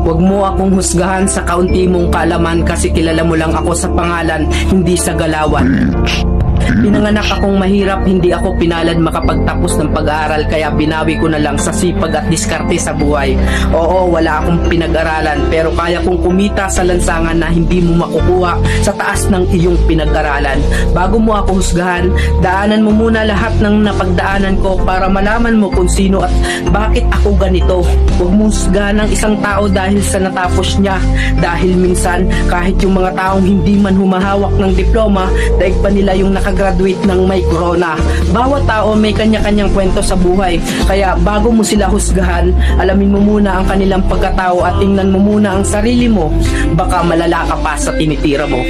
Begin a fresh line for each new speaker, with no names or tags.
Huwag mo akong husgahan sa kaunti mong kaalaman kasi kilala mo lang ako sa pangalan, hindi sa galawan. Pinanganak akong mahirap, hindi ako pinalad makapagtapos ng pag-aaral kaya binawi ko na lang sa sipag at diskarte sa buhay. Oo, wala akong pinag-aralan pero kaya kong kumita sa lansangan na hindi mo makukuha sa taas ng iyong pinag-aralan. Bago mo ako husgahan, daanan mo muna lahat ng napagdaanan ko para malaman mo kung sino at bakit ako ganito. Huwag mo husgahan ng isang tao dahil sa natapos niya. Dahil minsan, kahit yung mga taong hindi man humahawak ng diploma, daig pa nila yung nakagraduate ng may corona. Bawat tao may kanya-kanyang kwento sa buhay. Kaya bago mo sila husgahan, alamin mo muna ang kanilang pagkatao at tingnan mo muna ang sarili mo. Baka malala ka pa sa tinitira mo.